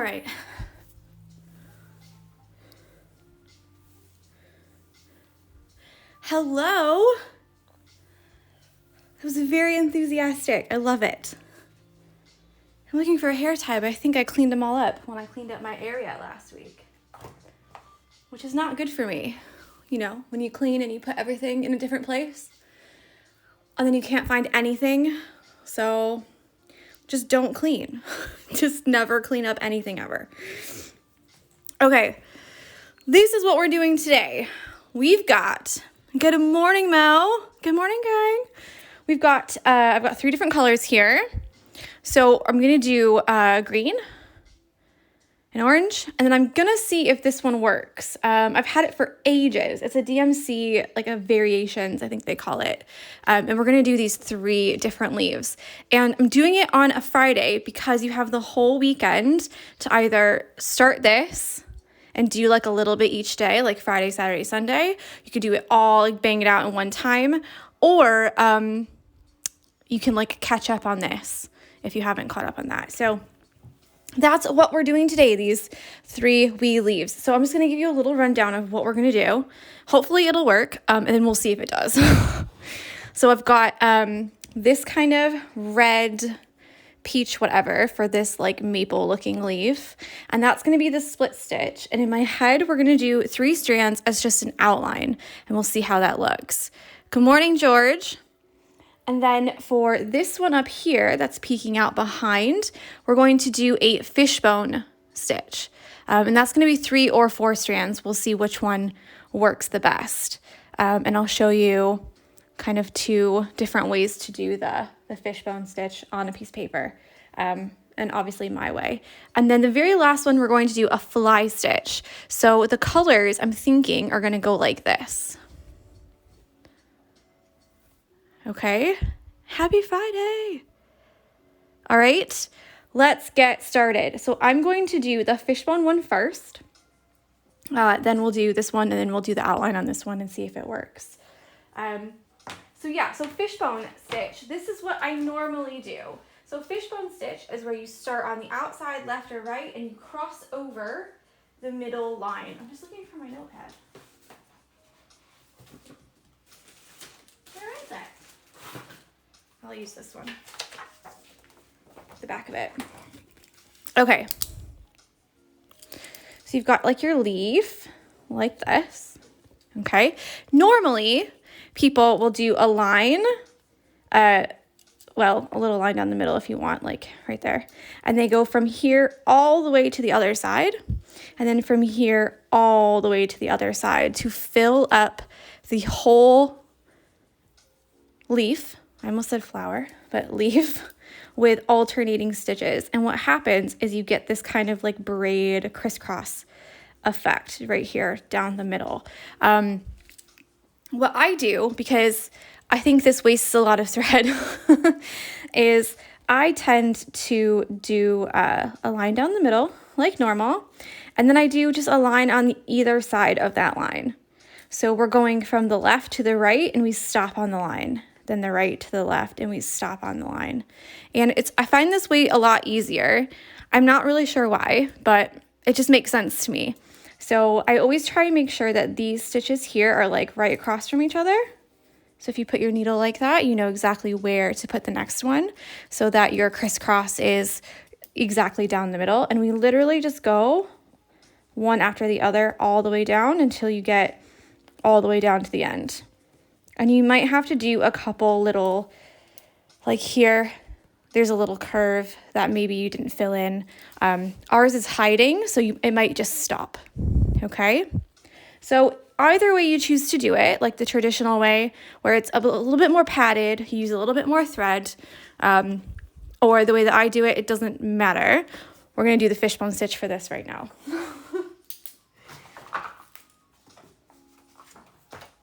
right. Hello. That was very enthusiastic. I love it. I'm looking for a hair tie, but I think I cleaned them all up when I cleaned up my area last week, which is not good for me. You know, when you clean and you put everything in a different place and then you can't find anything. So just don't clean. Just never clean up anything ever. Okay, this is what we're doing today. We've got, good morning, Mel. Good morning, gang. We've got, I've got 3 different colors here. So I'm going to do green and orange, and then I'm going to see if this one works. I've had it for ages. It's a DMC, like a variations, I think they call it. And we're going to do these 3 different leaves. And I'm doing it on a Friday because you have the whole weekend to either start this and do like a little bit each day, like Friday, Saturday, Sunday. You could do it all, like bang it out in one time. Or you can like catch up on this if you haven't caught up on that. So that's what we're doing today, these 3 wee leaves. So I'm just going to give you a little rundown of what we're going to do. Hopefully it'll work, and then we'll see if it does. So I've got this kind of red, peach, whatever, for this like maple looking leaf. And that's going to be the split stitch. And in my head, we're going to do 3 strands as just an outline, and we'll see how that looks. Good morning, George. And then for this one up here that's peeking out behind, we're going to do a fishbone stitch. And that's going to be 3 or 4 strands. We'll see which one works the best. And I'll show you kind of 2 different ways to do the fishbone stitch on a piece of paper. And obviously my way. And then the very last one, we're going to do a fly stitch. So the colors I'm thinking are going to go like this. Okay, happy Friday. All right, let's get started. So I'm going to do the fishbone one first. Then we'll do this one, and then we'll do the outline on this one and see if it works. So fishbone stitch, this is what I normally do. So fishbone stitch is where you start on the outside, left or right, and you cross over the middle line. I'm just looking for my notepad. Where is it? I'll use this one, the back of it. Okay, so you've got like your leaf like this, okay? Normally, people will do a line, a little line down the middle if you want, like right there. And they go from here all the way to the other side, and then from here all the way to the other side to fill up the whole leaf. I almost said flower, but leaf with alternating stitches. And what happens is you get this kind of like braid crisscross effect right here down the middle. What I do, because I think this wastes a lot of thread, is I tend to do a line down the middle like normal. And then I do just a line on either side of that line. So we're going from the left to the right and we stop on the line. Then the right to the left, and we stop on the line. And I find this way a lot easier. I'm not really sure why, but it just makes sense to me. So I always try and make sure that these stitches here are like right across from each other. So if you put your needle like that, you know exactly where to put the next one so that your crisscross is exactly down the middle. And we literally just go one after the other all the way down until you get all the way down to the end. And you might have to do a couple little, like here, there's a little curve that maybe you didn't fill in. Ours is hiding, so it might just stop, okay? So either way you choose to do it, like the traditional way, where it's a little bit more padded, you use a little bit more thread, or the way that I do it, it doesn't matter. We're gonna do the fishbone stitch for this right now.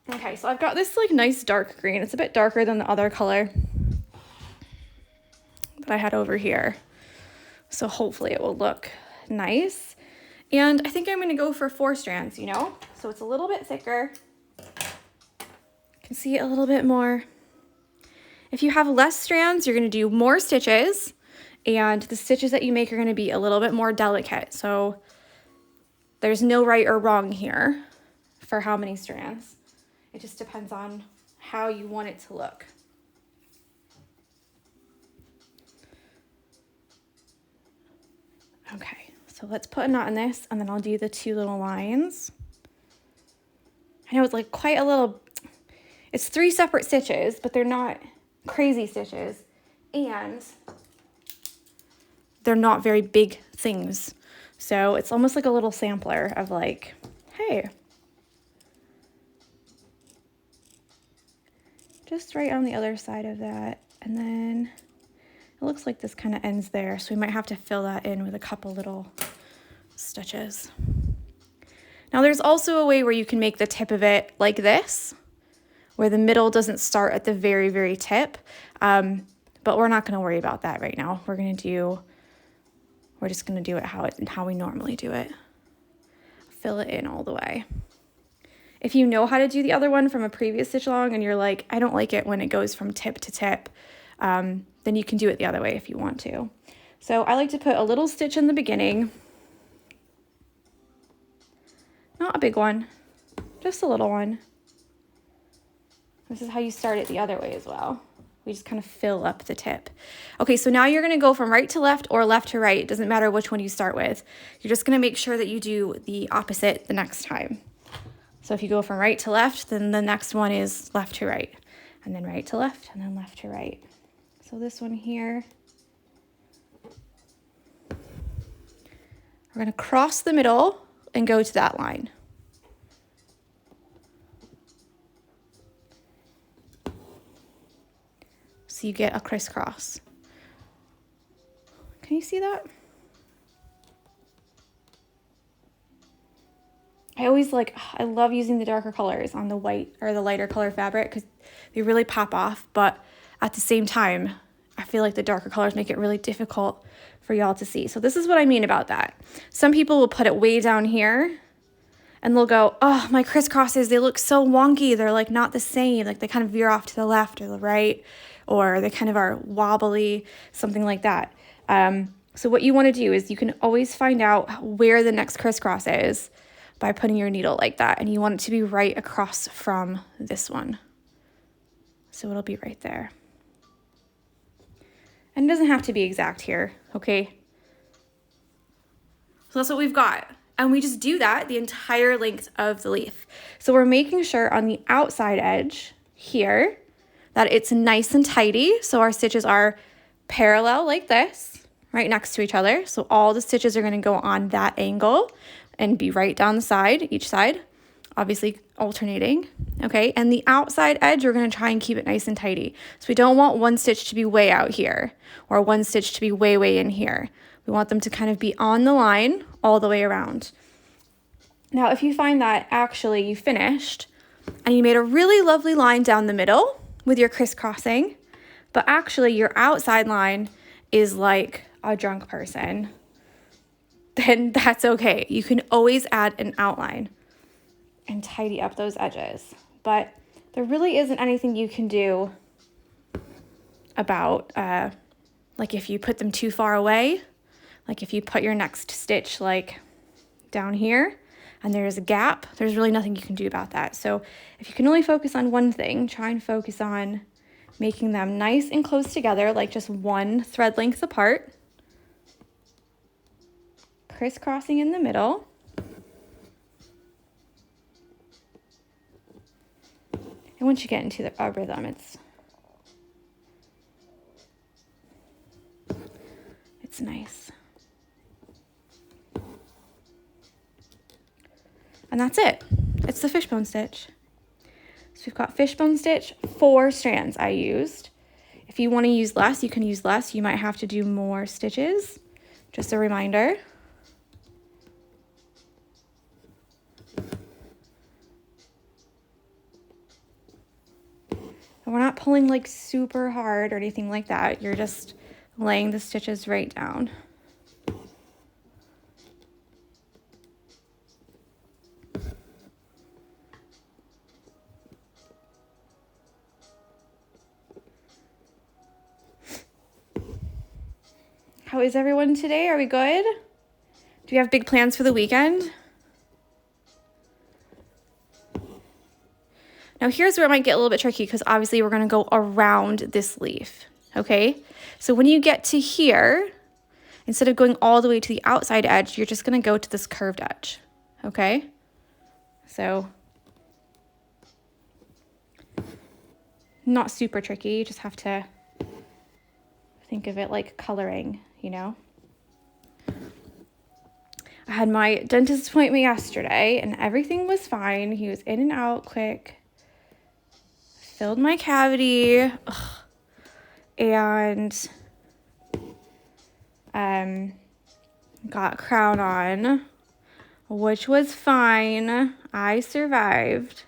Okay, so I've got this like nice dark green. It's a bit darker than the other color that I had over here. So hopefully it will look nice. And I think I'm gonna go for 4 strands, you know? So it's a little bit thicker. You can see it a little bit more. If you have less strands, you're gonna do more stitches and the stitches that you make are going to be a little bit more delicate. So there's no right or wrong here for how many strands. It just depends on how you want it to look. Okay, so let's put a knot in this, and then I'll do the 2 little lines. I know it's like quite a little, it's 3 separate stitches, but they're not crazy stitches, and they're not very big things. So it's almost like a little sampler of like, hey, just right on the other side of that. And then it looks like this kind of ends there. So we might have to fill that in with a couple little stitches. Now there's also a way where you can make the tip of it like this, where the middle doesn't start at the very, very tip. But we're not going to worry about that right now. We're just going to do it how we normally do it. Fill it in all the way. If you know how to do the other one from a previous stitch along and you're like, I don't like it when it goes from tip to tip, then you can do it the other way if you want to. So I like to put a little stitch in the beginning. Not a big one, just a little one. This is how you start it the other way as well. We just kind of fill up the tip. Okay, so now you're going to go from right to left or left to right. It doesn't matter which one you start with. You're just going to make sure that you do the opposite the next time. So if you go from right to left, then the next one is left to right, and then right to left, and then left to right. So this one here, we're going to cross the middle and go to that line. So you get a crisscross. Can you see that? I love using the darker colors on the white or the lighter color fabric because they really pop off, but at the same time, I feel like the darker colors make it really difficult for y'all to see. So this is what I mean about that. Some people will put it way down here and they'll go, oh, my crisscrosses, they look so wonky. They're like not the same. Like they kind of veer off to the left or the right, or they kind of are wobbly, something like that. So what you want to do is you can always find out where the next crisscross is by putting your needle like that. And you want it to be right across from this one. So it'll be right there. And it doesn't have to be exact here, okay? So that's what we've got. And we just do that the entire length of the leaf. So we're making sure on the outside edge here that it's nice and tidy. So our stitches are parallel like this, right next to each other. So all the stitches are going to go on that angle and be right down the side, each side, obviously alternating, okay? And the outside edge, we're going to try and keep it nice and tidy. So we don't want one stitch to be way out here or one stitch to be way, way in here. We want them to kind of be on the line all the way around. Now, if you find that actually you finished and you made a really lovely line down the middle with your crisscrossing, but actually your outside line is like a drunk person, then that's okay. You can always add an outline and tidy up those edges. But there really isn't anything you can do about, like if you put them too far away, like if you put your next stitch like down here and there's a gap, there's really nothing you can do about that. So if you can only focus on one thing, try and focus on making them nice and close together, like just one thread length apart, crisscrossing in the middle. And once you get into the rhythm, it's nice. And that's it. It's the fishbone stitch. So we've got fishbone stitch, 4 strands I used. If you want to use less, you can use less. You might have to do more stitches. Just a reminder. And we're not pulling like super hard or anything like that. You're just laying the stitches right down. How is everyone today? Are we good? Do you have big plans for the weekend? Now here's where it might get a little bit tricky because obviously we're going to go around this leaf, okay? So when you get to here, instead of going all the way to the outside edge, you're just going to go to this curved edge, okay? So not super tricky, you just have to think of it like coloring, you know? I had my dentist appointment yesterday and everything was fine. He was in and out quick. Filled my cavity. Ugh. And got a crown on, which was fine. I survived.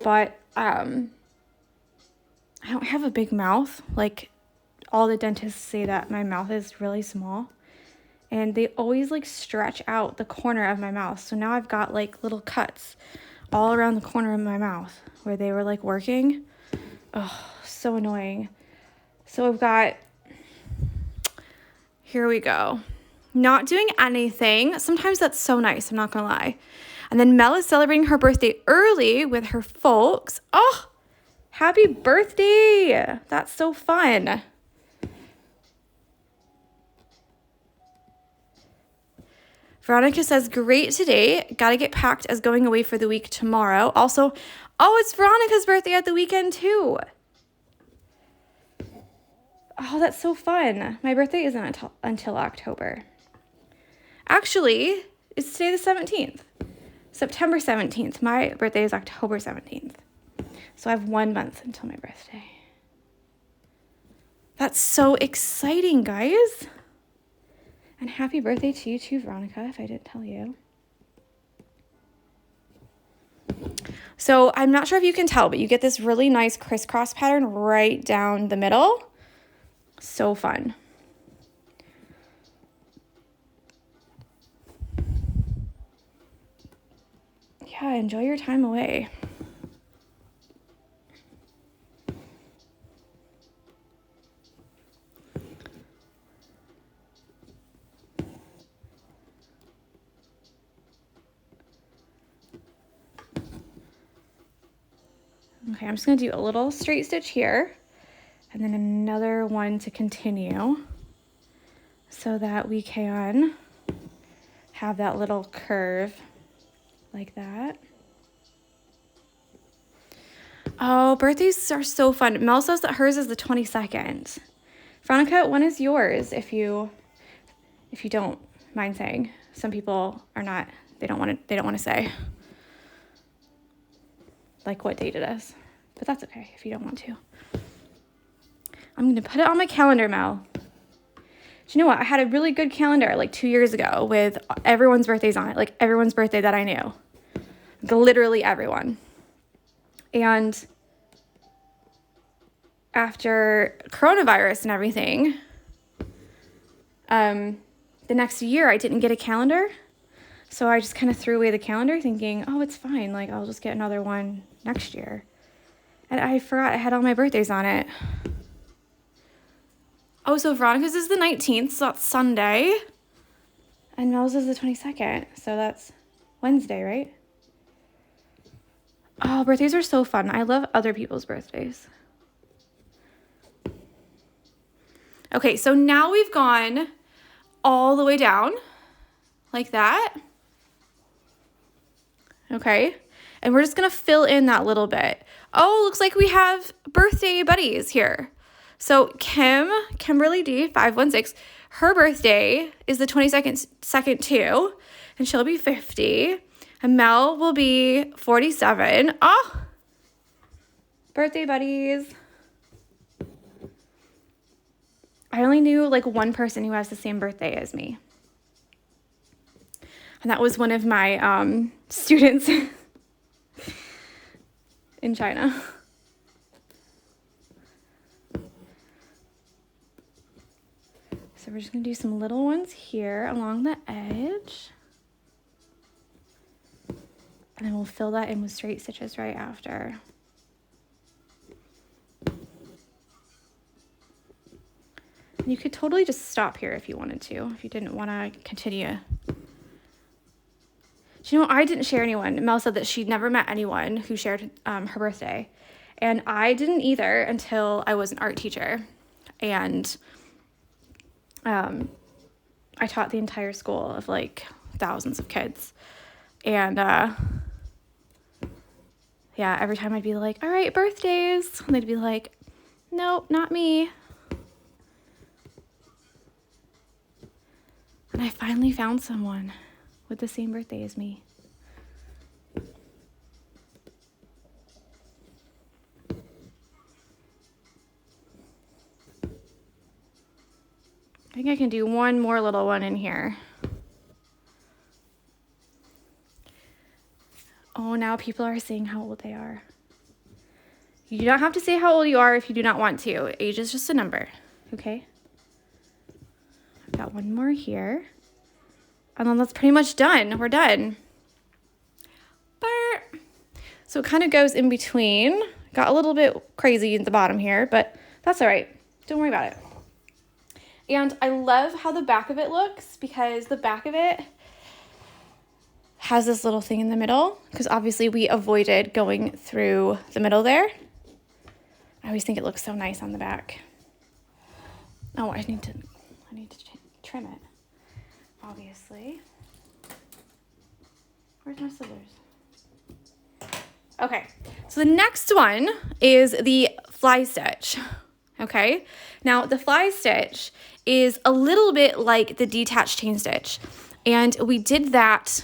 But I don't have a big mouth. Like, all the dentists say that my mouth is really small. And they always like stretch out the corner of my mouth. So now I've got like little cuts all around the corner of my mouth where they were like working. Oh, so annoying. So I've got, here we go. Not doing anything. Sometimes that's so nice, I'm not gonna lie. And then Mel is celebrating her birthday early with her folks. Oh, happy birthday. That's so fun. Veronica says, great today. Gotta get packed as going away for the week tomorrow. Also, oh, it's Veronica's birthday at the weekend too. Oh, that's so fun. My birthday isn't until October. Actually, it's today the 17th. September 17th. My birthday is October 17th. So I have 1 month until my birthday. That's so exciting, guys. And happy birthday to you too, Veronica, if I didn't tell you. So I'm not sure if you can tell, but you get this really nice crisscross pattern right down the middle. So fun. Yeah, enjoy your time away. Okay, I'm just going to do a little straight stitch here and then another one to continue so that we can have that little curve like that. Oh, birthdays are so fun. Mel says that hers is the 22nd. Veronica, when is yours if you don't mind saying? Some people are not, they don't want to say like what date it is. But that's okay if you don't want to. I'm going to put it on my calendar, Mel. Do you know what? I had a really good calendar like 2 years ago with everyone's birthdays on it. Like everyone's birthday that I knew. Literally everyone. And after coronavirus and everything, the next year I didn't get a calendar. So I just kind of threw away the calendar thinking, oh, it's fine. Like I'll just get another one next year. And I forgot I had all my birthdays on it. Oh, so Veronica's is the 19th, so that's Sunday. And Mel's is the 22nd, so that's Wednesday, right? Oh, birthdays are so fun. I love other people's birthdays. Okay, so now we've gone all the way down like that. Okay, and we're just gonna fill in that little bit. Oh, looks like we have birthday buddies here. So Kimberly D 516, her birthday is the 22nd too, and she'll be 50. And Mel will be 47. Oh, birthday buddies. I only knew like one person who has the same birthday as me. And that was one of my students in China. So we're just going to do some little ones here along the edge. And then we'll fill that in with straight stitches right after. You could totally just stop here if you wanted to, if you didn't want to continue. Do you know, I didn't share anyone. Mel said that she'd never met anyone who shared her birthday. And I didn't either until I was an art teacher. And I taught the entire school of like thousands of kids. And yeah, every time I'd be like, all right, birthdays. And they'd be like, nope, not me. And I finally found someone with the same birthday as me. I think I can do one more little one in here. Oh, now people are saying how old they are. You do not have to say how old you are if you do not want to. Age is just a number, okay? I've got one more here. And then that's pretty much done. We're done. So it kind of goes in between. Got a little bit crazy at the bottom here, but that's all right. Don't worry about it. And I love how the back of it looks because the back of it has this little thing in the middle because obviously we avoided going through the middle there. I always think it looks so nice on the back. Oh, I need to trim it, obviously. Where's my scissors? Okay, so the next one is the fly stitch. Okay, now the fly stitch is a little bit like the detached chain stitch, and we did that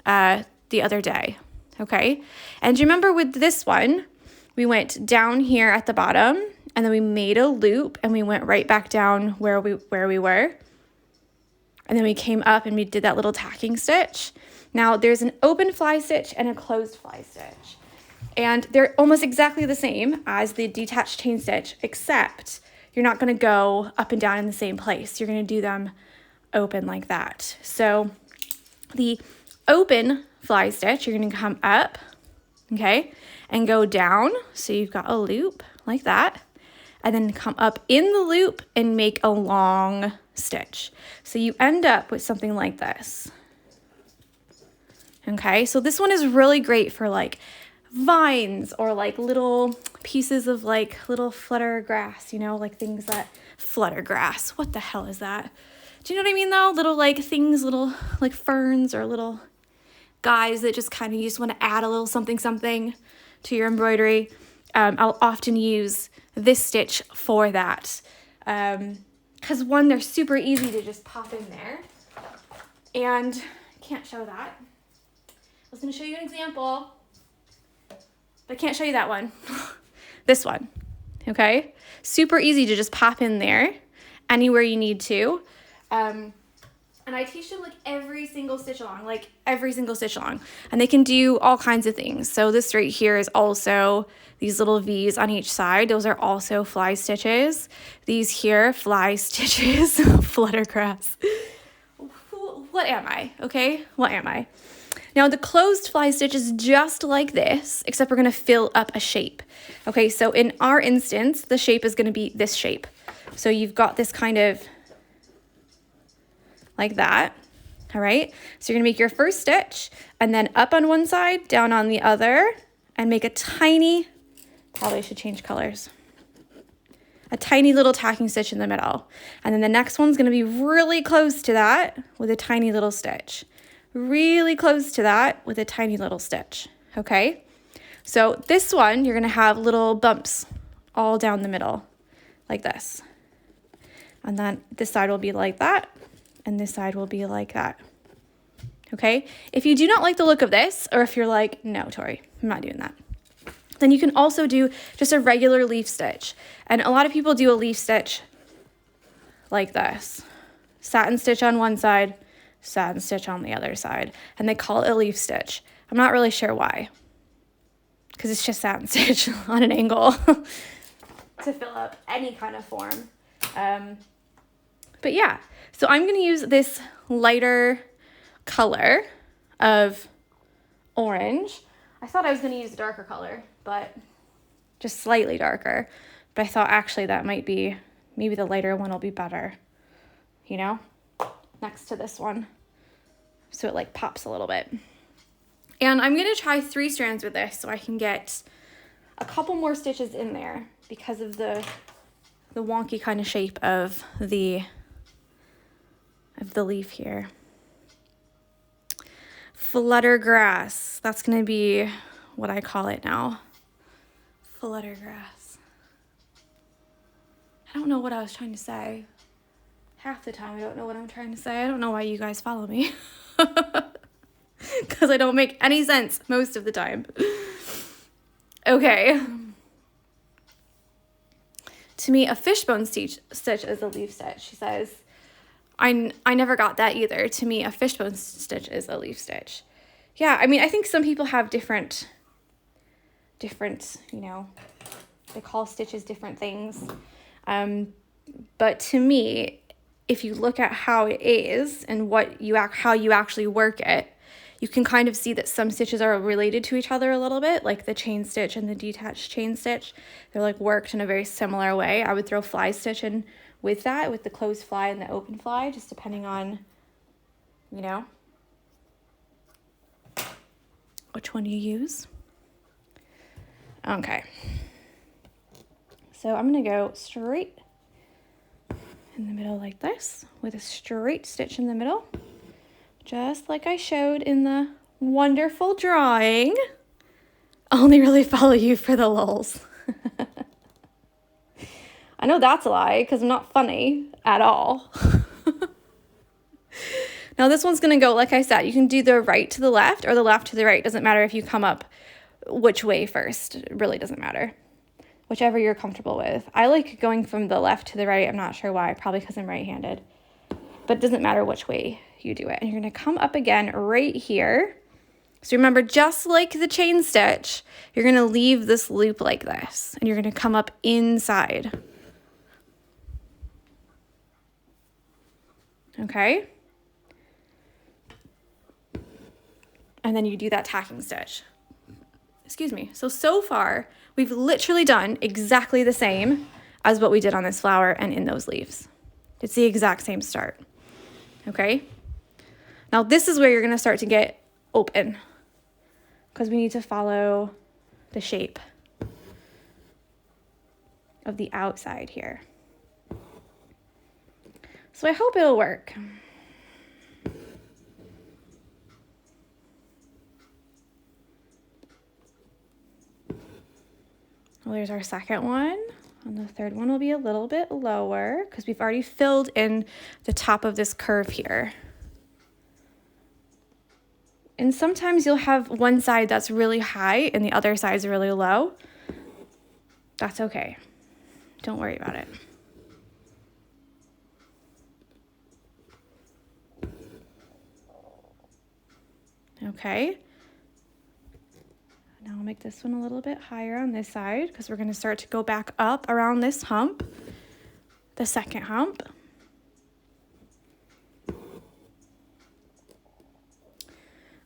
the other day. Okay, and do you remember with this one, we went down here at the bottom, and then we made a loop, and we went right back down where we were, and then we came up and we did that little tacking stitch. Now there's an open fly stitch and a closed fly stitch. And they're almost exactly the same as the detached chain stitch, except you're not going to go up and down in the same place. You're going to do them open like that. So the open fly stitch, you're going to come up, okay, and go down. So you've got a loop like that, and then come up in the loop and make a long stitch. So you end up with something like this. Okay, so this one is really great for like vines or like little pieces of like little flutter grass, you know, like things that flutter grass. What the hell is that? Do you know what I mean though? Little like things, little like ferns or little guys that just kind of, you just want to add a little something to your embroidery. I'll often use this stitch for that. Because one, they're super easy to just pop in there. And I can't show that. I was going to show you an example, but I can't show you that one. This one, okay? Super easy to just pop in there anywhere you need to. And I teach them like every single stitch along. And they can do all kinds of things. So this right here is also these little V's on each side. Those are also fly stitches. These here, fly stitches, fluttergrass. What am I, okay? What am I? Now the closed fly stitch is just like this, except we're gonna fill up a shape. Okay, so in our instance, the shape is gonna be this shape. So you've got this kind of like that, all right? So you're gonna make your first stitch and then up on one side, down on the other, and make a tiny, probably should change colors, a tiny little tacking stitch in the middle. And then the next one's gonna be really close to that with a tiny little stitch. Really close to that with a tiny little stitch, okay? So this one, you're gonna have little bumps all down the middle, like this. And then this side will be like that, and this side will be like that, okay? If you do not like the look of this, or if you're like, no, Tori, I'm not doing that, then you can also do just a regular leaf stitch. And a lot of people do a leaf stitch like this. Satin stitch on one side, satin stitch on the other side, and they call it a leaf stitch. I'm not really sure why, because it's just satin stitch on an angle to fill up any kind of form. But yeah, so I'm going to use this lighter color of orange. I thought I was going to use a darker color, but just slightly darker. But I thought actually that might be maybe the lighter one will be better, you know, next to this one. So it like pops a little bit. And I'm going to try 3 strands with this so I can get a couple more stitches in there because of the wonky kind of shape of the leaf here. Flutter grass. That's going to be what I call it now. Flutter grass. I don't know what I was trying to say. Half the time I don't know what I'm trying to say. I don't know why you guys follow me. Because I don't make any sense most of the time. Okay. To me, a fishbone stitch is a leaf stitch. She says, I never got that either. To me, a fishbone stitch is a leaf stitch. Yeah, I mean, I think some people have different, you know, they call stitches different things. But to me, if you look at how it is and how you actually work it, you can kind of see that some stitches are related to each other a little bit, like the chain stitch and the detached chain stitch. They're like worked in a very similar way. I would throw fly stitch in with that, with the closed fly and the open fly, just depending on, you know, which one you use. Okay. So I'm going to go straight in the middle like this with a straight stitch in the middle. Just like I showed in the wonderful drawing. I only really follow you for the lulz. I know that's a lie because I'm not funny at all. Now this one's going to go, like I said, you can do the right to the left or the left to the right. Doesn't matter if you come up which way first. It really doesn't matter. Whichever you're comfortable with. I like going from the left to the right. I'm not sure why. Probably because I'm right-handed. But it doesn't matter which way you do it. And you're going to come up again right here. So remember, just like the chain stitch, you're going to leave this loop like this. And you're going to come up inside. Okay? And then you do that tacking stitch. Excuse me. So far, we've literally done exactly the same as what we did on this flower and in those leaves. It's the exact same start. Okay? Now this is where you're going to start to get open because we need to follow the shape of the outside here. So I hope it'll work. Well, there's our second one. And the third one will be a little bit lower because we've already filled in the top of this curve here. And sometimes you'll have one side that's really high and the other side is really low. That's okay. Don't worry about it. Okay. Now I'll make this one a little bit higher on this side because we're going to start to go back up around this hump, the second hump.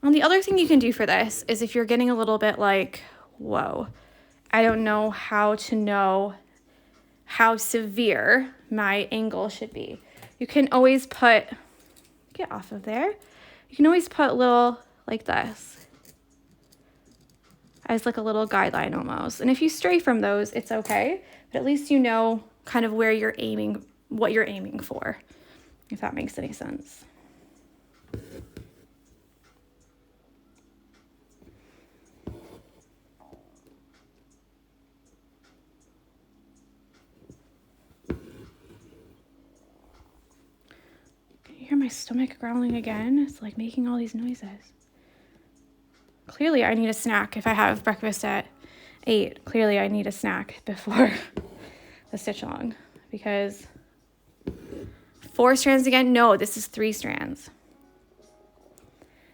And the other thing you can do for this is if you're getting a little bit like, whoa, I don't know how to know how severe my angle should be. You can always put, get off of there. You can always put a little like this as like a little guideline almost. And if you stray from those, it's okay. But at least you know kind of where you're aiming, what you're aiming for, if that makes any sense. Hear my stomach growling again? It's like making all these noises. Clearly I need a snack if I have breakfast at 8. Clearly I need a snack before the stitch-along because 4 strands again? No, this is 3 strands.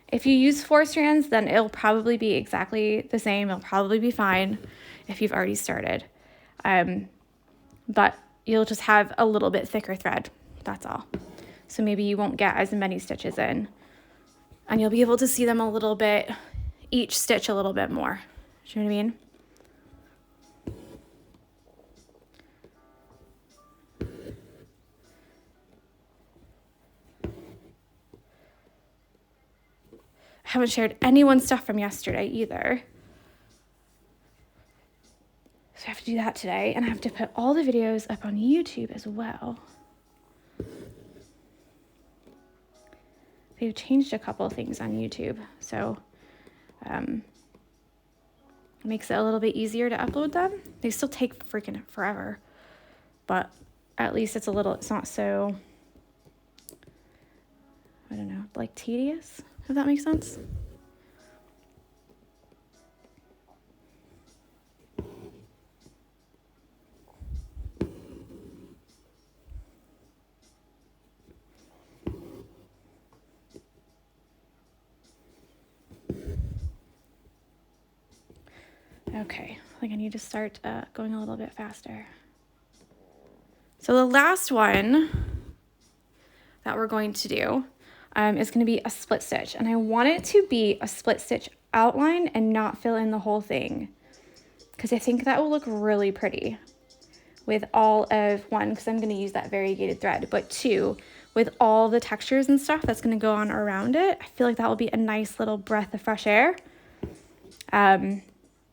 If you use 4 strands, then it'll probably be exactly the same. It'll probably be fine if you've already started. But you'll just have a little bit thicker thread. That's all. So maybe you won't get as many stitches in. And you'll be able to see them a little bit, each stitch a little bit more. Do you know what I mean? I haven't shared anyone's stuff from yesterday either. So I have to do that today, and I have to put all the videos up on YouTube as well. They've changed a couple of things on YouTube, so it makes it a little bit easier to upload them. They still take freaking forever, but at least it's not so, I don't know, like tedious, if that makes sense. Okay, I think I need to start going a little bit faster. So the last one that we're going to do is going to be a split stitch. And I want it to be a split stitch outline and not fill in the whole thing, because I think that will look really pretty with all of, one, because I'm going to use that variegated thread, but two, with all the textures and stuff that's going to go on around it. I feel like that will be a nice little breath of fresh air.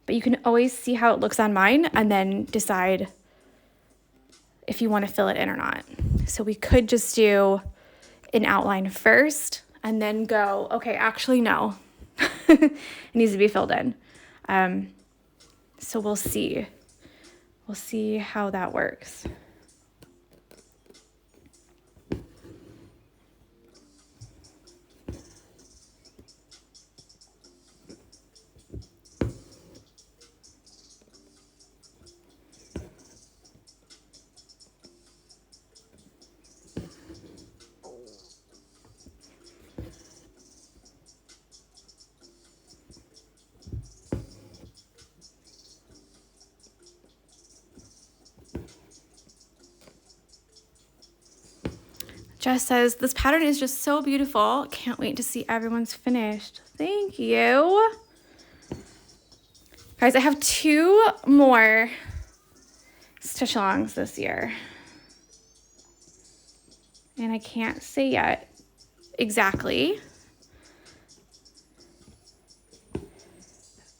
But you can always see how it looks on mine and then decide if you want to fill it in or not. So we could just do an outline first and then go, okay, actually, no, it needs to be filled in. So we'll see. We'll see how that works. Jess says, this pattern is just so beautiful. Can't wait to see everyone's finished. Thank you. Guys, I have 2 more Stitchalongs this year. And I can't say yet exactly.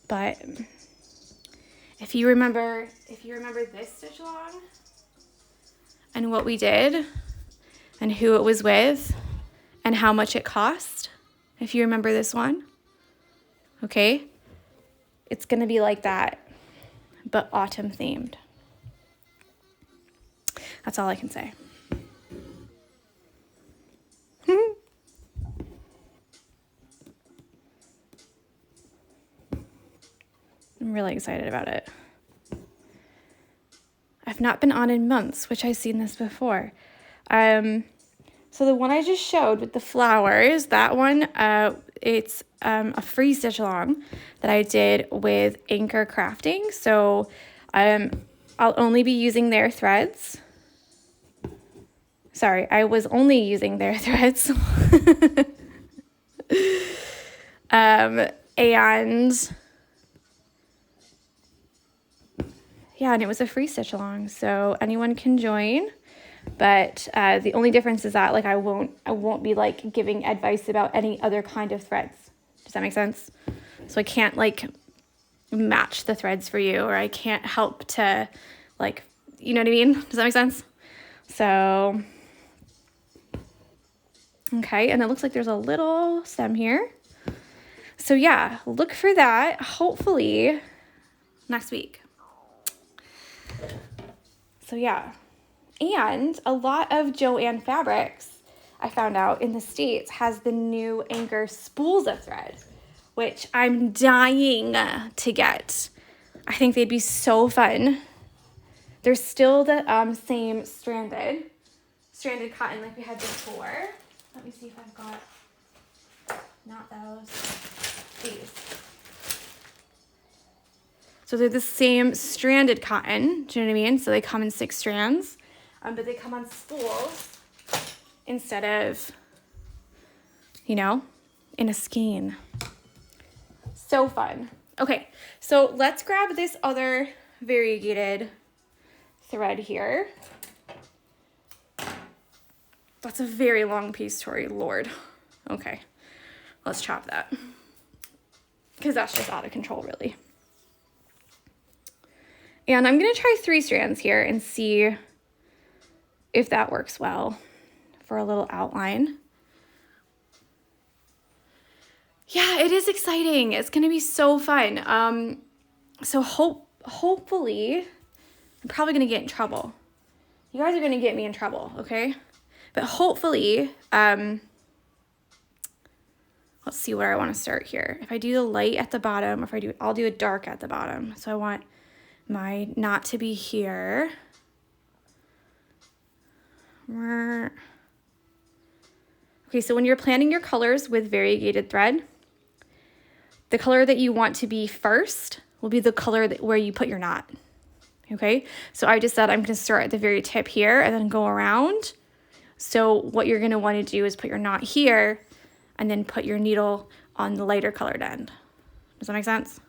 But if you remember this Stitchalong and what we did, and who it was with, and how much it cost, if you remember this one, okay? It's gonna be like that, but autumn themed. That's all I can say. I'm really excited about it. I've not been on in months, which I've seen this before. So the one I just showed with the flowers, that one, it's a free stitch along that I did with Anchor Crafting. So I'll only be using their threads. Sorry, I was only using their threads. And yeah, and it was a free stitch along, so anyone can join. But the only difference is that like I won't be like giving advice about any other kind of threads. Does that make sense? So I can't like match the threads for you, or I can't help to like, you know what I mean? Does that make sense? So okay, and it looks like there's a little stem here. So yeah, look for that hopefully next week. So yeah. And a lot of Joann Fabrics, I found out in the States, has the new Anchor spools of thread, which I'm dying to get. I think they'd be so fun. They're still the same stranded cotton like we had before. Let me see if I've got, not those, these. So they're the same stranded cotton, do you know what I mean? So they come in 6 strands. But they come on spools instead of, you know, in a skein. So fun. Okay, so let's grab this other variegated thread here. That's a very long piece, Tori, Lord. Okay, let's chop that. because that's just out of control really. And I'm going to try 3 strands here and see if that works well for a little outline. Yeah, it is exciting. It's going to be so fun. So hopefully, I'm probably going to get in trouble. You guys are going to get me in trouble, okay? But hopefully, let's see where I want to start here. If I do the light at the bottom, or if I'll do a dark at the bottom. So I want my knot to be here. Okay, so when you're planning your colors with variegated thread, the color that you want to be first will be the color where you put your knot. Okay, so I just said I'm going to start at the very tip here and then go around. So what you're going to want to do is put your knot here and then put your needle on the lighter colored end. Does that make sense?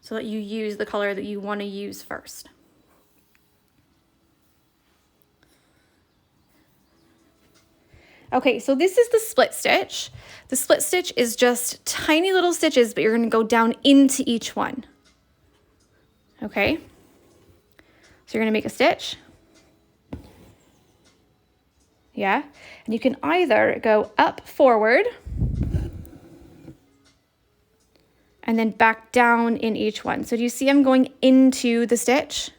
So that you use the color that you want to use first. Okay, so this is the split stitch. The split stitch is just tiny little stitches, but you're going to go down into each one. Okay? So you're going to make a stitch. Yeah? And you can either go up forward and then back down in each one. So do you see I'm going into the stitch?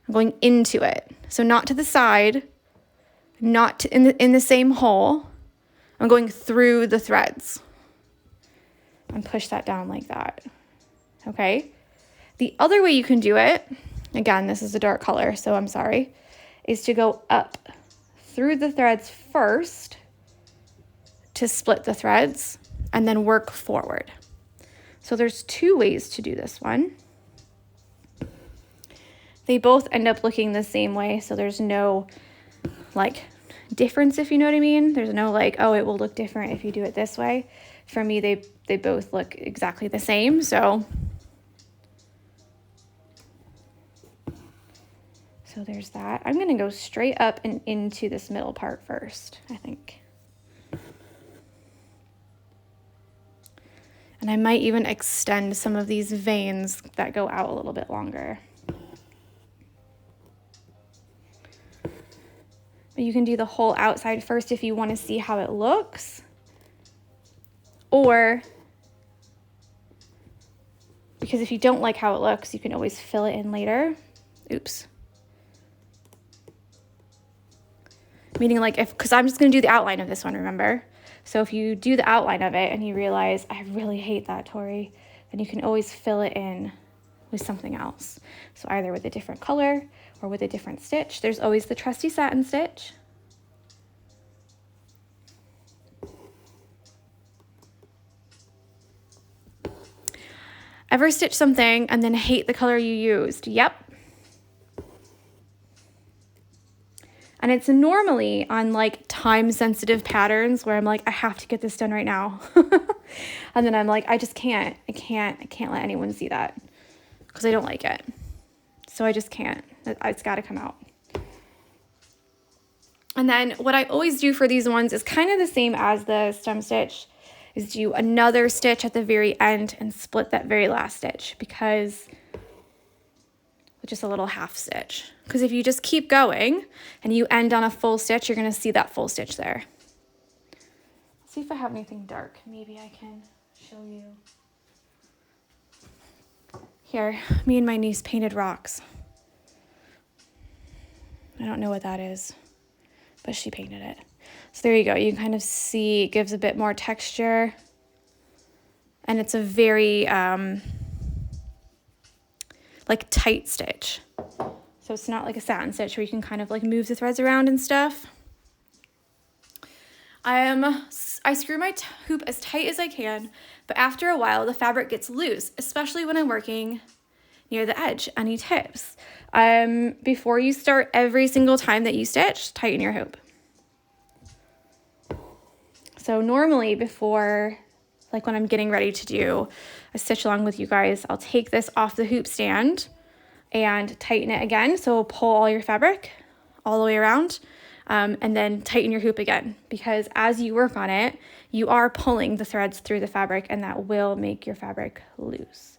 I'm going into it. So not to the side, not in the same hole. I'm going through the threads. And push that down like that. Okay? The other way you can do it, again, this is a dark color, so I'm sorry, is to go up through the threads first to split the threads and then work forward. So there's 2 ways to do this one. They both end up looking the same way, so there's no like difference, if you know what I mean. There's no like, oh, it will look different if you do it this way. For me, they both look exactly the same, so there's that. I'm going to go straight up and into this middle part first, I think. And I might even extend some of these veins that go out a little bit longer. But you can do the whole outside first if you want to see how it looks. Or, because if you don't like how it looks, you can always fill it in later. Oops. Meaning like because I'm just going to do the outline of this one, remember? So if you do the outline of it and you realize, I really hate that, Tori, then you can always fill it in with something else. So either with a different color or with a different stitch. There's always the trusty satin stitch. Ever stitch something and then hate the color you used? Yep. And it's normally on like time sensitive patterns where I'm like, I have to get this done right now. And then I'm like, I just can't. I can't let anyone see that because I don't like it. So I just can't. It's got to come out. And then what I always do for these ones is kind of the same as the stem stitch, is do another stitch at the very end and split that very last stitch, because with just a little half stitch. Because if you just keep going and you end on a full stitch, you're going to see that full stitch there. Let's see if I have anything dark. Maybe I can show you. Here, me and my niece painted rocks. I don't know what that is, but she painted it. So there you go. You can kind of see it gives a bit more texture. And it's a very like tight stitch. So it's not like a satin stitch where you can kind of like move the threads around and stuff. I screw my hoop as tight as I can, but after a while the fabric gets loose, especially when I'm working near the edge, any tips? Before you start every single time that you stitch, tighten your hoop. So normally before, like when I'm getting ready to do a stitch along with you guys, I'll take this off the hoop stand and tighten it again. So pull all your fabric all the way around. and then tighten your hoop again, because as you work on it, you are pulling the threads through the fabric, and that will make your fabric loose.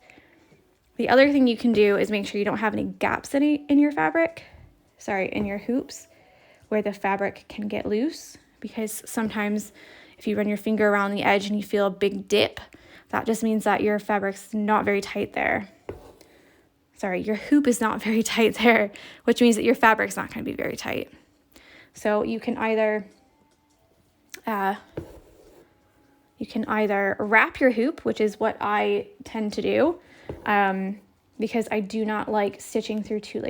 The other thing you can do is make sure you don't have any gaps in your fabric, in your hoops, where the fabric can get loose, because sometimes if you run your finger around the edge and you feel a big dip, that just means that your fabric's not very tight there. Your hoop is not very tight there, which means that your fabric's not going to be very tight. So you can either wrap your hoop, which is what I tend to do, because I do not like stitching through two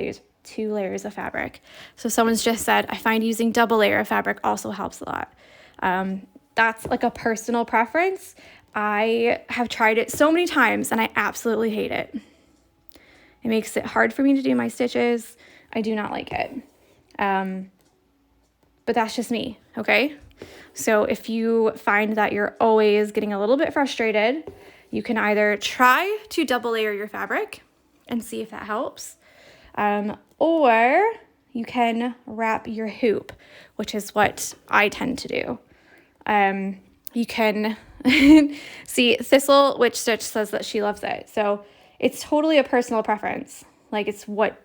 layers of fabric. So someone's just said, I find using double layer of fabric also helps a lot. That's like a personal preference. I have tried it so many times and I absolutely hate it. It makes it hard for me to do my stitches. I do not like it. But that's just me, okay? So if you find that you're always getting a little bit frustrated, you can either try to double layer your fabric and see if that helps, or you can wrap your hoop, which is what I tend to do. You can see Thistle Witch Stitch says that she loves it. So it's totally a personal preference. Like, it's what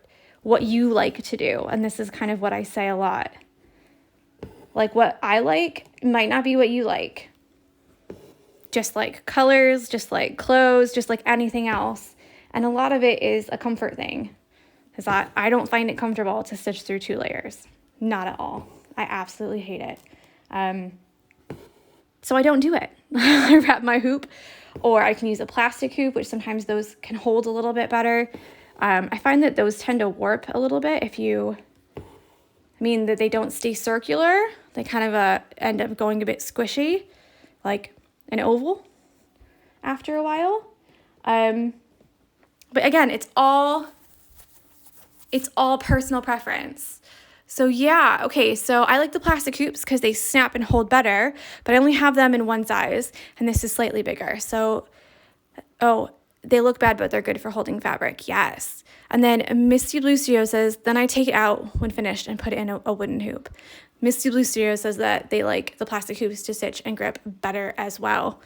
you like to do. And this is kind of what I say a lot. Like, what I like might not be what you like. Just like colors, just like clothes, just like anything else. And a lot of it is a comfort thing. Is that I don't find it comfortable to stitch through two layers. Not at all. I absolutely hate it. So I don't do it. I wrap my hoop, or I can use a plastic hoop, which sometimes those can hold a little bit better. I find that those tend to warp a little bit that they don't stay circular. They kind of end up going a bit squishy, like an oval after a while. But again, it's all personal preference. So yeah, okay, so I like the plastic hoops because they snap and hold better, but I only have them in one size, and this is slightly bigger. So, they look bad, but they're good for holding fabric, yes. And then Misty Blue Studio says, then I take it out when finished and put it in a wooden hoop. Misty Blue Studio says that they like the plastic hoops to stitch and grip better as well.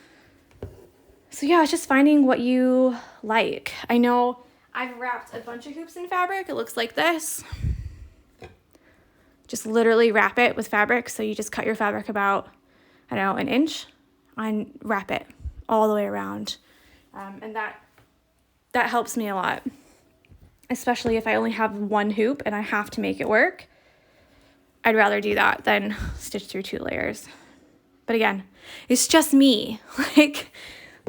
So yeah, it's just finding what you like. I know I've wrapped a bunch of hoops in fabric. It looks like this. Just literally wrap it with fabric. So you just cut your fabric about, an inch, and wrap it all the way around. And that helps me a lot, especially if I only have one hoop and I have to make it work. I'd rather do that than stitch through two layers. But again, it's just me. Like,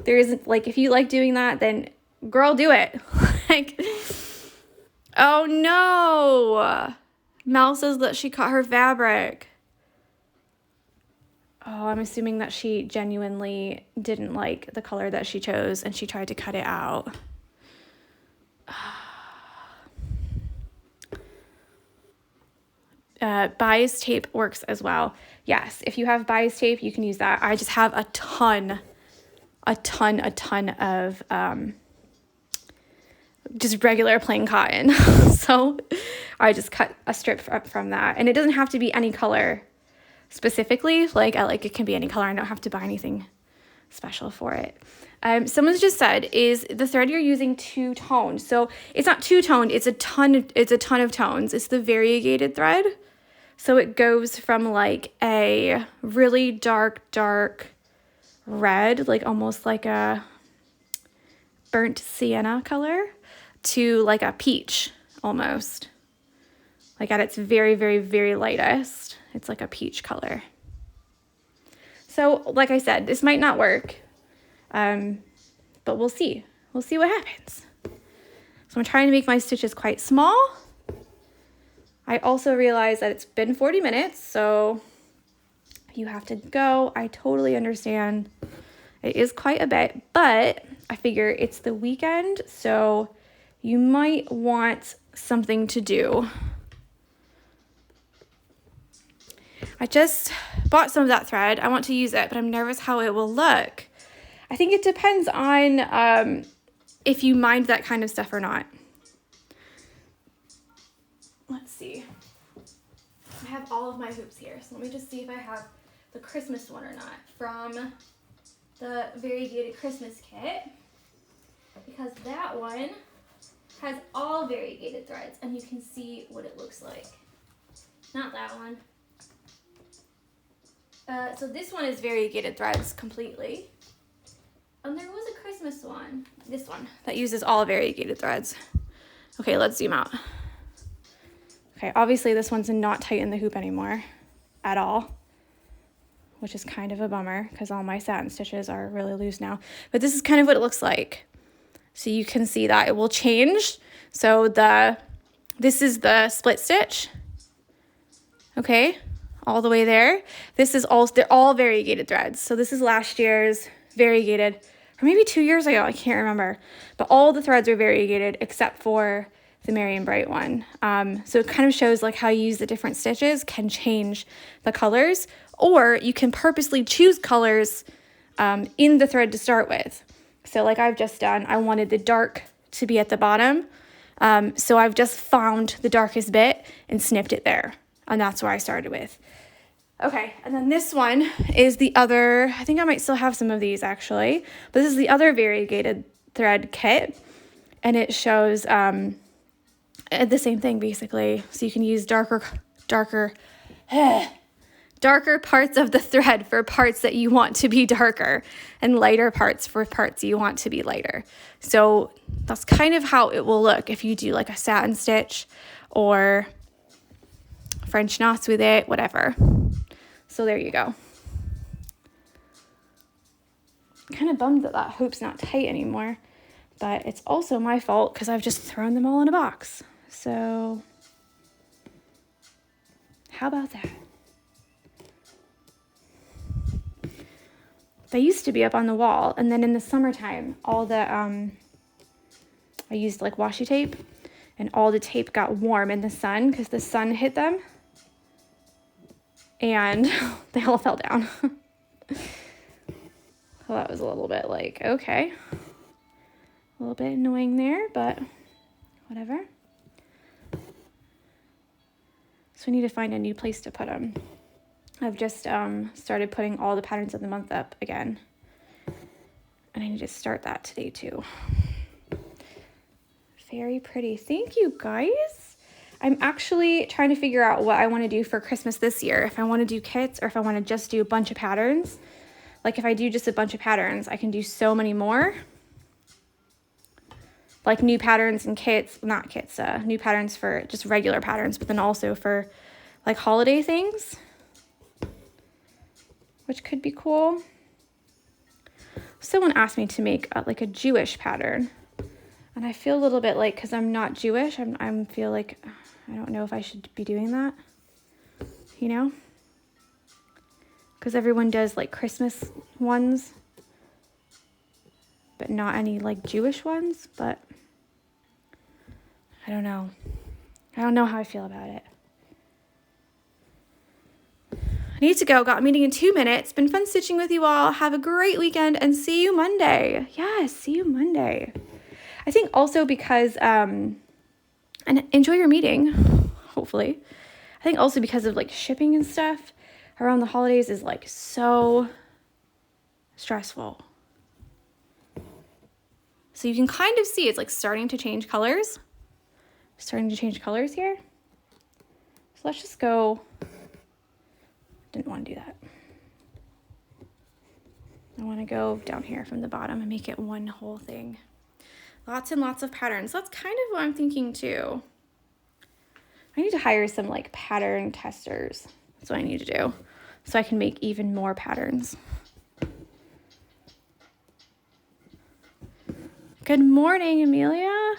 there isn't, like, if you like doing that, then girl, do it. Like, oh no. Mel says that she cut her fabric. Oh, I'm assuming that she genuinely didn't like the color that she chose and she tried to cut it out. Bias tape works as well. Yes, if you have bias tape, you can use that. I just have a ton of just regular plain cotton. So I just cut a strip from that. And it doesn't have to be any color specifically. Like, it can be any color. I don't have to buy anything special for it. Someone's just said, is the thread you're using two-toned? So it's not two-toned, it's a ton of tones. It's the variegated thread. So it goes from like a really dark red, like almost like a burnt sienna color, to like a peach almost. Like at its very, very, very lightest, it's like a peach color. So like I said, this might not work, but we'll see. We'll see what happens. So I'm trying to make my stitches quite small. I also realize that it's been 40 minutes, so if you have to go, I totally understand. It is quite a bit, but I figure it's the weekend, so you might want something to do. I just bought some of that thread. I want to use it, but I'm nervous how it will look. I think it depends on if you mind that kind of stuff or not. Let's see. I have all of my hoops here. So let me just see if I have the Christmas one or not from the Variegated Christmas kit, because that one has all variegated threads and you can see what it looks like. Not that one. So this one is variegated threads completely. And there was a Christmas one, this one, that uses all variegated threads. Okay, let's zoom out. Okay, obviously this one's not tight in the hoop anymore at all, which is kind of a bummer because all my satin stitches are really loose now. But this is kind of what it looks like. So you can see that it will change. So this is the split stitch. Okay, all the way there. This is all, they're all variegated threads. So this is last year's variegated, or maybe 2 years ago, I can't remember. But all the threads are variegated except for the Merry and Bright one. So it kind of shows like how you use the different stitches can change the colors, or you can purposely choose colors in the thread to start with. So like I've just done, I wanted the dark to be at the bottom. So I've just found the darkest bit and snipped it there. And that's where I started with. Okay, and then this one is the other, I think I might still have some of these actually, but this is the other variegated thread kit. And it shows the same thing basically. So you can use darker parts of the thread for parts that you want to be darker and lighter parts for parts you want to be lighter. So that's kind of how it will look if you do like a satin stitch or French knots with it, whatever. So there you go. Kind of bummed that that hoop's not tight anymore, but it's also my fault because I've just thrown them all in a box. So how about that? They used to be up on the wall, and then in the summertime, all the, I used like washi tape, and all the tape got warm in the sun because the sun hit them, and they all fell down. Well, that was a little bit like, okay, a little bit annoying there, but whatever. So we need to find a new place to put them. I've just started putting all the patterns of the month up again. And I need to start that today too. Very pretty. Thank you guys. I'm actually trying to figure out what I want to do for Christmas this year. If I want to do kits or if I want to just do a bunch of patterns. Like if I do just a bunch of patterns, I can do so many more. Like new patterns and kits, not kits, new patterns for just regular patterns, but then also for like holiday things, which could be cool. Someone asked me to make like a Jewish pattern, and I feel a little bit like, because I'm not Jewish, I feel like I don't know if I should be doing that, you know, because everyone does like Christmas ones, but not any like Jewish ones. But I don't know how I feel about it. I need to go. Got a meeting in 2 minutes. Been fun stitching with you all. Have a great weekend and see you Monday. Yes, see you Monday. I think also because, and enjoy your meeting, hopefully. I think also because of like shipping and stuff around the holidays is like so stressful. So you can kind of see it's like starting to change colors. Starting to change colors here. So let's just go. Didn't want to do that. I want to go down here from the bottom and make it one whole thing. Lots and lots of patterns. That's kind of what I'm thinking too. I need to hire some like pattern testers. That's what I need to do. So I can make even more patterns. Good morning, Amelia.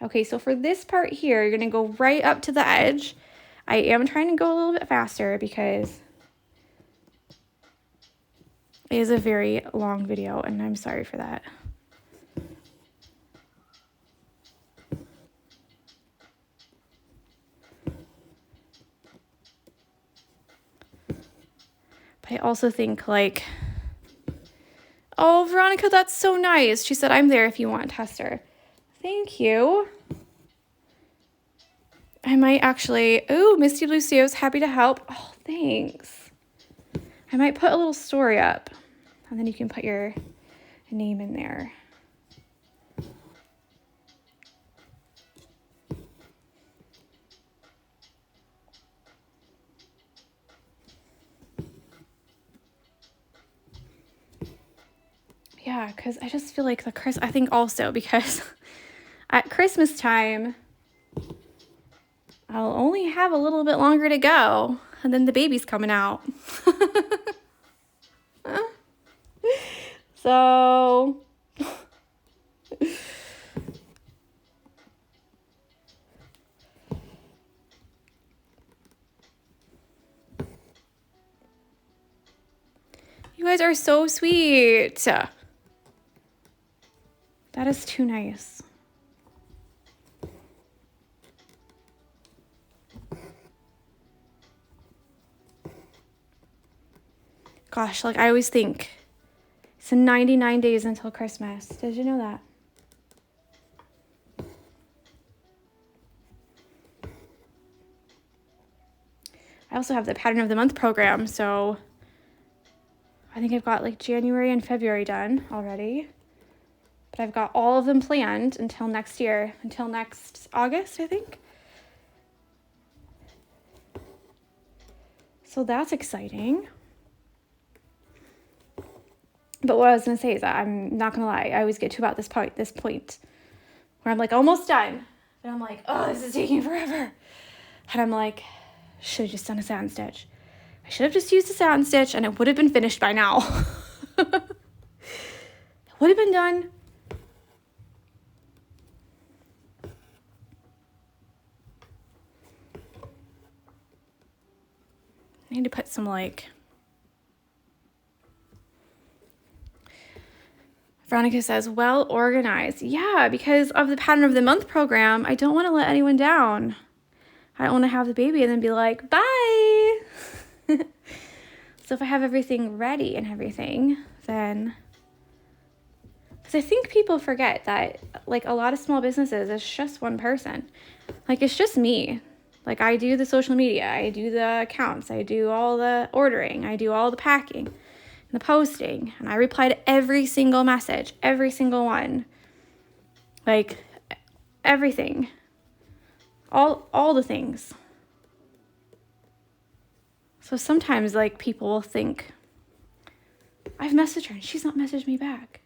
Okay, so for this part here, you're going to go right up to the edge. I am trying to go a little bit faster because it is a very long video, and I'm sorry for that. But I also think like, oh, Veronica, that's so nice. She said, I'm there if you want to test her. Thank you. I might actually, oh, Misty Lucio's happy to help. Oh, thanks. I might put a little story up, and then you can put your name in there. Yeah, because I just feel like I think also because at Christmas time, I'll only have a little bit longer to go, and then the baby's coming out. So, you guys are so sweet. That is too nice. Gosh, like I always think it's 99 days until Christmas. Did you know that? I also have the Pattern of the Month program, so I think I've got like January and February done already. But I've got all of them planned until next year, until next August, I think. So that's exciting. But what I was going to say is that I'm not going to lie. I always get to about this point where I'm like almost done. And I'm like, oh, this is taking forever. And I'm like, should have just done a satin stitch. I should have just used a satin stitch and it would have been finished by now. It would have been done. I need to put some like... Veronica says, well organized. Yeah, because of the Pattern of the Month program, I don't want to let anyone down. I don't want to have the baby and then be like, bye. So if I have everything ready and everything, then... Because I think people forget that, like, a lot of small businesses, it's just one person. Like, it's just me. Like, I do the social media. I do the accounts. I do all the ordering. I do all the packing. The posting, and I reply to every single message, every single one, like everything, all the things. So sometimes like people will think, I've messaged her and she's not messaged me back.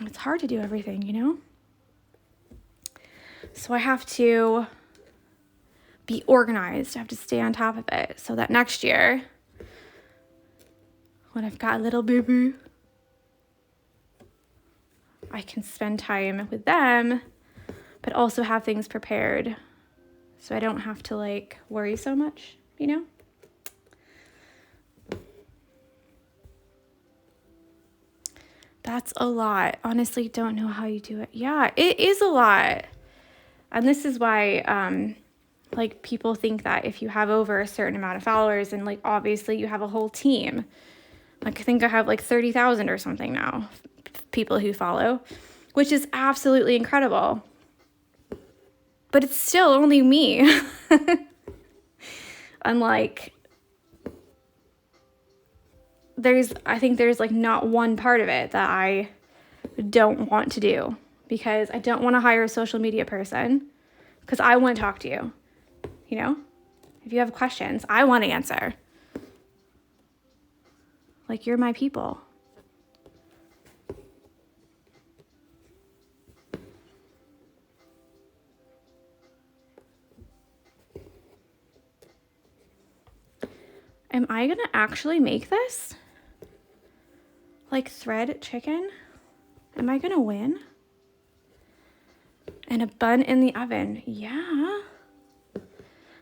It's hard to do everything, you know? So I have to be organized. I have to stay on top of it so that next year, when I've got a little boo-boo, I can spend time with them, but also have things prepared so I don't have to like worry so much, you know? That's a lot. Honestly, don't know how you do it. Yeah, it is a lot. And this is why, like, people think that if you have over a certain amount of followers and, like, obviously you have a whole team. Like, I think I have, like, 30,000 or something now, people who follow, which is absolutely incredible. But it's still only me. I'm like, I think there's, like, not one part of it that I don't want to do. Because I don't want to hire a social media person. Because I want to talk to you. You know, if you have questions, I want to answer. Like, you're my people. Am I going to actually make this? Like thread chicken? Am I going to win? And a bun in the oven. Yeah.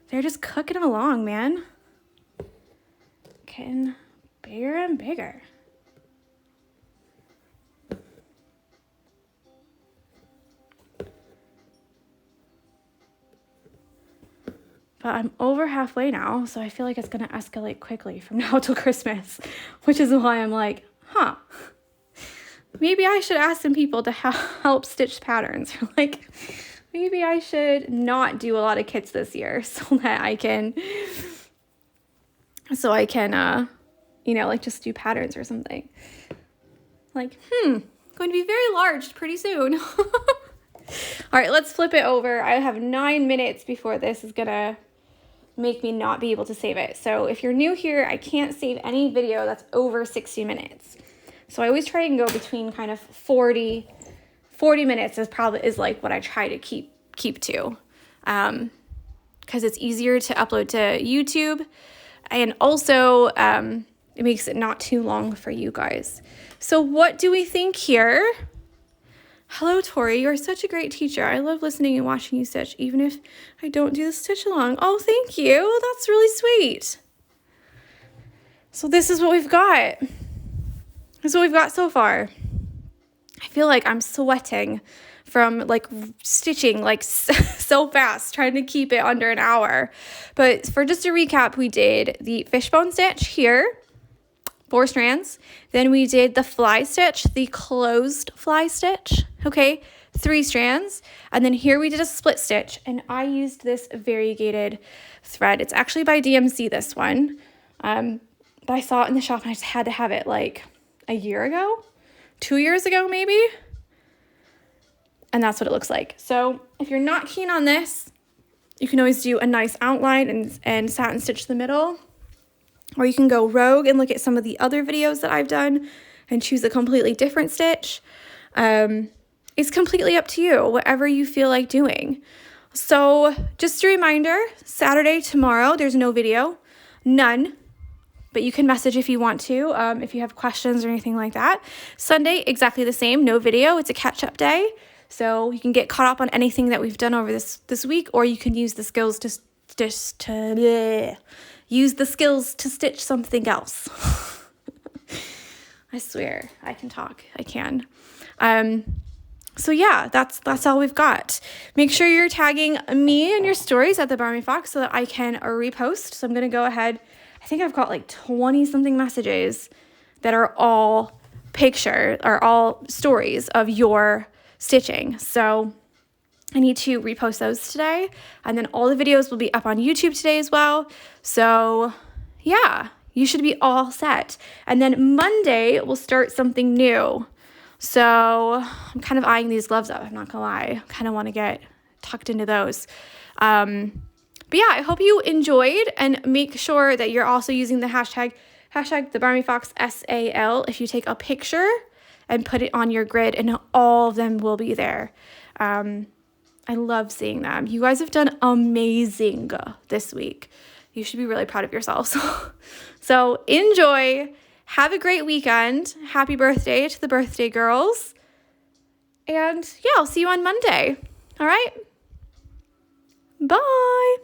They're just cooking them along, man. Getting bigger and bigger. But I'm over halfway now, so I feel like it's going to escalate quickly from now till Christmas, which is why I'm like, maybe I should ask some people to help stitch patterns. Like, maybe I should not do a lot of kits this year so that I can, you know, like just do patterns or something. Like, going to be very large pretty soon. All right, let's flip it over. I have 9 minutes before this is gonna make me not be able to save it. So if you're new here, I can't save any video that's over 60 minutes. So I always try and go between kind of 40 minutes is like what I try to keep to. Because it's easier to upload to YouTube, and also it makes it not too long for you guys. So what do we think here? Hello, Tori. You're such a great teacher. I love listening and watching you stitch, even if I don't do the stitch along. Oh, thank you. That's really sweet. So this is what we've got. This is what we've got so far. I feel like I'm sweating from like stitching like so fast, trying to keep it under an hour. But for just a recap, we did the fishbone stitch here, 4 strands. Then we did the fly stitch, the closed fly stitch, okay, 3 strands. And then here we did a split stitch, and I used this variegated thread. It's actually by DMC, this one. But I saw it in the shop and I just had to have it like a year ago, 2 years ago maybe. And that's what it looks like. So if you're not keen on this, you can always do a nice outline and satin stitch the middle. Or you can go rogue and look at some of the other videos that I've done and choose a completely different stitch. It's completely up to you, whatever you feel like doing. So just a reminder, Saturday, tomorrow, there's no video, none. But you can message if you want to, if you have questions or anything like that. Sunday, exactly the same, no video. It's a catch-up day. So you can get caught up on anything that we've done over this week, or you can use the skills to stitch something else. I swear, I can talk. I can. So yeah, that's all we've got. Make sure you're tagging me in your stories at the Barmy Fox so that I can repost. So I'm gonna go ahead. I think I've got like 20 something messages that are all all stories of your stitching. So I need to repost those today, and then all the videos will be up on YouTube today as well. So yeah, you should be all set. And then Monday we'll start something new. So I'm kind of eyeing these gloves up, I'm not gonna lie. I kind of want to get tucked into those. But yeah, I hope you enjoyed, and make sure that you're also using the hashtag the Barmy Fox SAL if you take a picture and put it on your grid, and all of them will be there. I love seeing them. You guys have done amazing this week. You should be really proud of yourselves. So enjoy. Have a great weekend. Happy birthday to the birthday girls. And yeah, I'll see you on Monday. All right. Bye.